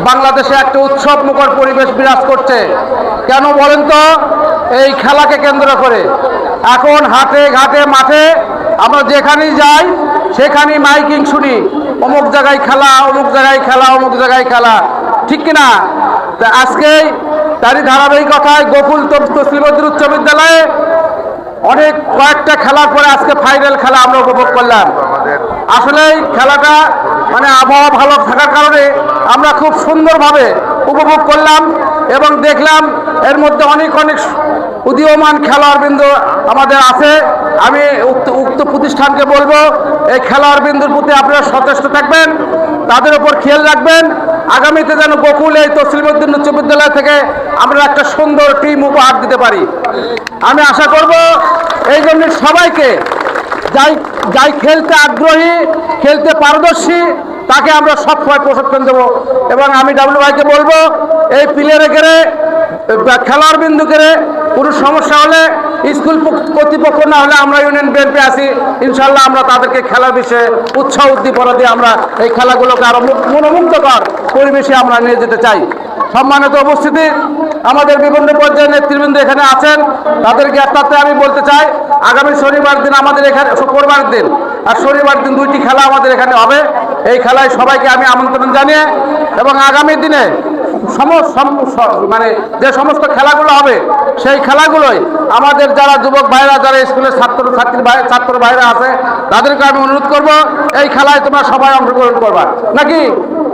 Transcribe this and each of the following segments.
বাংলাদেশে একটা উৎসব মুখর পরিবেশ বিরাজ করছে। কেন বলেন তো? এই খেলাকে কেন্দ্র করে এখন হাটে ঘাটে মাঠে আমরা যেখানেই যাই সেখানেই মাইকিং শুনি, অমুক জায়গায় খেলা, অমুক জায়গায় খেলা, অমুক জায়গায় খেলা, ঠিক কিনা? তা আজকেই তারই ধারাবাহিকতায় গোকুল তসলিমউদ্দিন উচ্চ বিদ্যালয়ে অনেক কয়েকটা খেলার পরে আজকে ফাইনাল খেলা আমরা উপভোগ করলাম। আসলে খেলাটা মানে আবহাওয়া ভালো থাকার কারণে আমরা খুব সুন্দরভাবে উপভোগ করলাম এবং দেখলাম এর মধ্যে অনেক অনেক উদীয়মান খেলোয়াড়বৃন্দ আমাদের আছে। আমি উক্ত প্রতিষ্ঠানকে বলবো এই খেলোয়াড়বৃন্দুর প্রতি আপনারা সচেষ্ট থাকবেন, তাদের উপর খেয়াল রাখবেন। আগামীতে যেন গোকুল এই তসলিমউদ্দিন উচ্চ বিদ্যালয় থেকে আমরা একটা সুন্দর টিম উপহার দিতে পারি। আমি আশা করব এই জন্য সবাইকে যাই খেলতে আগ্রহী, খেলতে পারদর্শী, তাকে আমরা সবসময় প্রশিক্ষণ দেবো। এবং আমি ডাবলু ভাইকে বলবো এই প্লেয়ারে করে খেলোয়াড় বিন্দু করে কোনো সমস্যা হলে স্কুল কর্তৃপক্ষ না হলে আমরা ইউনিয়ন বিএনপি আছি, ইনশাল্লাহ আমরা তাদেরকে খেলার বিষয়ে উৎসাহ উদ্দীপনা দিয়ে আমরা এই খেলাগুলোকে আরো মনোমুগ্ধকর পরিবেশে আমরা নিয়ে যেতে চাই। সম্মানিত উপস্থিতি, আমাদের বিভিন্ন পর্যায়ের নেতৃবৃন্দ এখানে আছেন, তাদেরকে একটাতে আমি বলতে চাই আগামী শনিবার দিন আমাদের এখানে, শুক্রবার দিন আর শনিবার দিন দুইটি খেলা আমাদের এখানে হবে। এই খেলায় সবাইকে আমি আমন্ত্রণ জানিয়ে এবং আগামী দিনে মানে যে সমস্ত খেলাগুলো হবে সেই খেলাগুলোই আমাদের যারা যুবক ভাইরা, যারা স্কুলের ছাত্র ভাইরা আছে তাদেরকে আমি অনুরোধ করব এই খেলায় তোমরা সবাই অংশগ্রহণ করবা নাকি?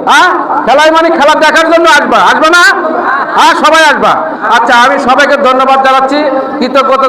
হ্যাঁ, খেলায় মানে খেলা দেখার জন্য আসবে না? হ্যাঁ, সবাই আসবা। আচ্ছা, আমি সবাইকে ধন্যবাদ জানাচ্ছি, কৃতজ্ঞতা।